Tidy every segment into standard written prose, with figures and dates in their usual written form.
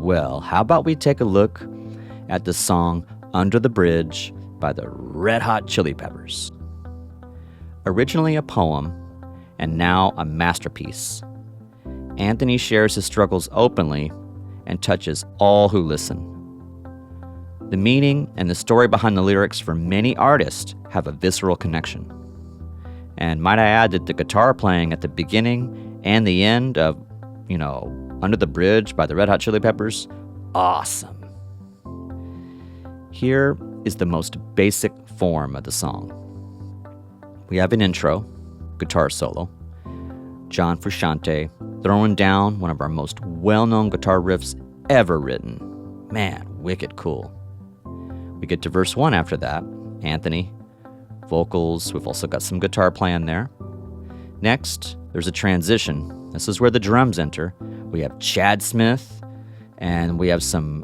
Well, how about we take a look at the song Under the Bridge by the Red Hot Chili Peppers. Originally a poem, and now a masterpiece, Anthony shares his struggles openly and touches all who listen. The meaning and the story behind the lyrics for many artists have a visceral connection. And might I add that the guitar playing at the beginning and the end of, Under the Bridge by the Red Hot Chili Peppers, awesome. Here is the most basic form of the song. We have an intro, guitar solo, John Frusciante throwing down one of our most well-known guitar riffs ever written. Man, wicked cool. We get to verse 1 after that, Anthony, vocals, we've also got some guitar playing there. Next, there's a transition. This is where the drums enter. We have Chad Smith, and we have some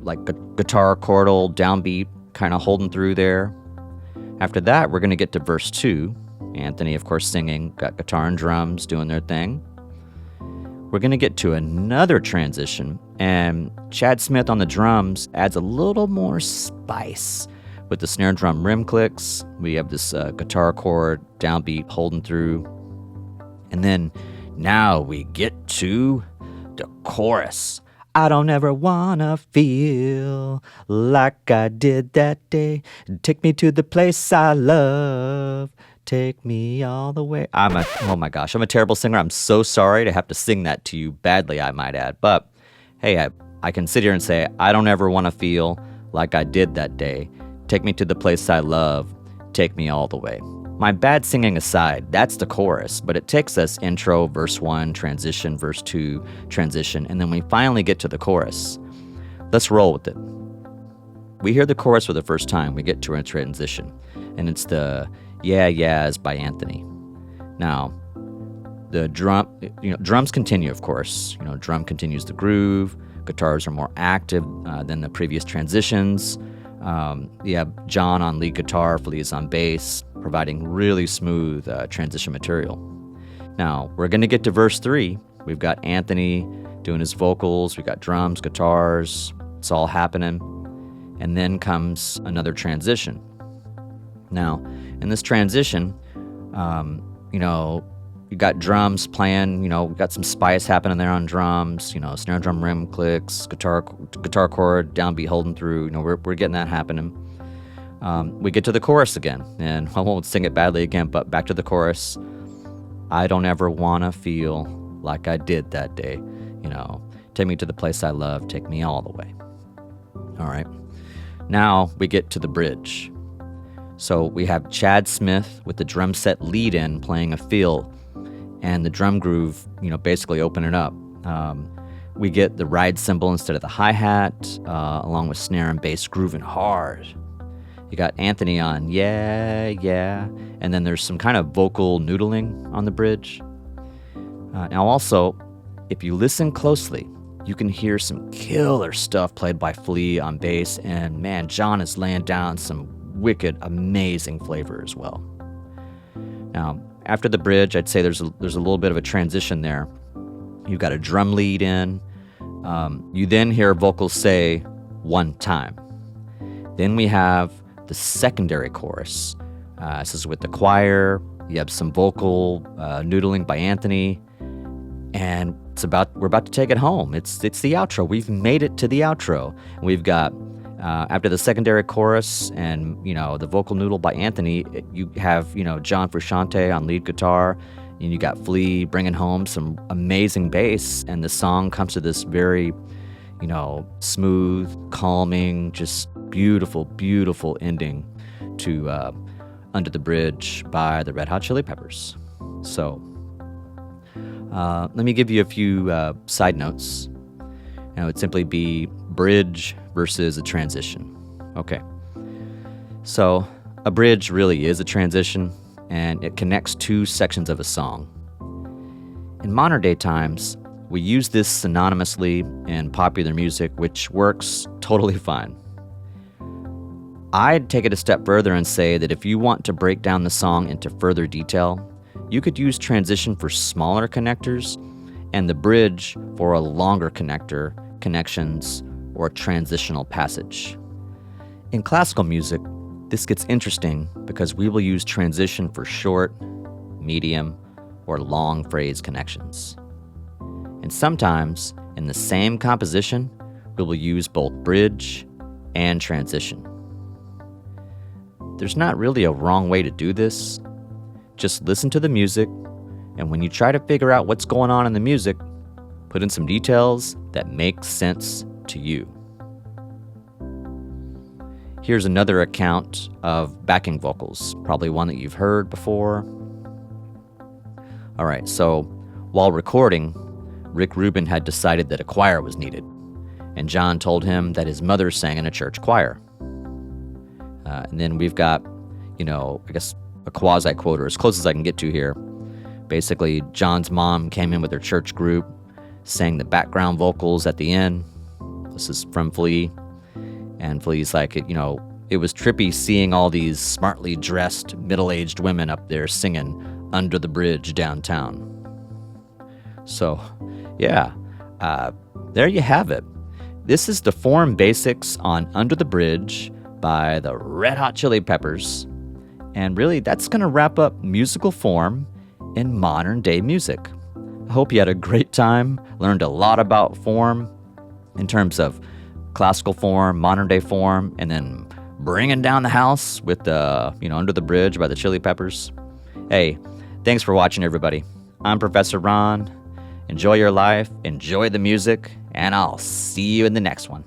guitar chordal downbeat kind of holding through there. After that, we're going to get to verse 2. Anthony, of course, singing, got guitar and drums doing their thing. We're going to get to another transition, and Chad Smith on the drums adds a little more spice with the snare drum rim clicks. We have this guitar chord downbeat holding through. And then now we get to the chorus. I don't ever wanna feel like I did that day. Take me to the place I love. Take me all the way. Oh my gosh, I'm a terrible singer. I'm so sorry to have to sing that to you badly, I might add. But hey, I can sit here and say, I don't ever want to feel like I did that day. Take me to the place I love. Take me all the way. My bad singing aside, that's the chorus, but it takes us intro, verse 1, transition, verse 2, transition, and then we finally get to the chorus. Let's roll with it. We hear the chorus for the first time, we get to a transition, and it's the Yeah Yeahs by Anthony. Now, the drums continue, of course. Drum continues the groove, guitars are more active than the previous transitions. You have John on lead guitar, Flea is on bass, providing really smooth transition material. Now, we're going to get to verse 3. We've got Anthony doing his vocals, we've got drums, guitars, it's all happening. And then comes another transition. Now, in this transition, you got drums playing, we got some spice happening there on drums, snare drum rim clicks, guitar chord, downbeat holding through, we're getting that happening. We get to the chorus again, and I won't sing it badly again, but back to the chorus. I don't ever want to feel like I did that day, take me to the place I love, take me all the way. All right, now we get to the bridge. So we have Chad Smith with the drum set lead in playing a fill, and the drum groove, basically opening up. We get the ride cymbal instead of the hi-hat, along with snare and bass grooving hard. You got Anthony on, yeah, yeah, and then there's some kind of vocal noodling on the bridge. Now also, if you listen closely, you can hear some killer stuff played by Flea on bass, and man, John is laying down some wicked, amazing flavor as well. Now, after the bridge, I'd say there's a little bit of a transition there. You've got a drum lead in. You then hear vocals say, one time. Then we have the secondary chorus. This is with the choir. You have some vocal noodling by Anthony. And we're about to take it home. It's the outro. We've made it to the outro. We've got after the secondary chorus and the vocal noodle by Anthony, you have John Frusciante on lead guitar, and you got Flea bringing home some amazing bass, and the song comes to this very smooth, calming, just beautiful, beautiful ending to Under the Bridge by the Red Hot Chili Peppers. So let me give you a few side notes. It would simply be bridge versus a transition. Okay. So a bridge really is a transition, and it connects two sections of a song. In modern day times, we use this synonymously in popular music, which works totally fine. I'd take it a step further and say that if you want to break down the song into further detail, you could use transition for smaller connectors and the bridge for a longer connector connections, or transitional passage. In classical music, this gets interesting because we will use transition for short, medium, or long phrase connections. And sometimes, in the same composition, we will use both bridge and transition. There's not really a wrong way to do this. Just listen to the music, and when you try to figure out what's going on in the music, put in some details that make sense to you. Here's another account of backing vocals, probably one that you've heard before. All right, so while recording, Rubin had decided that a choir was needed, and John told him that his mother sang in a church choir. And then we've got, I guess a quasi-quote, or as close as I can get to here. Basically, John's mom came in with her church group, sang the background vocals at the end. This is from Flea. And Flea's like, it was trippy seeing all these smartly dressed, middle-aged women up there singing Under the Bridge downtown. So, yeah, there you have it. This is the form basics on Under the Bridge by the Red Hot Chili Peppers. And really, that's going to wrap up musical form in modern day music. I hope you had a great time, learned a lot about form in terms of classical form, modern day form, and then bringing down the house with Under the Bridge by the Chili Peppers. Hey, thanks for watching, everybody. I'm Professor Ron. Enjoy your life, enjoy the music, and I'll see you in the next one.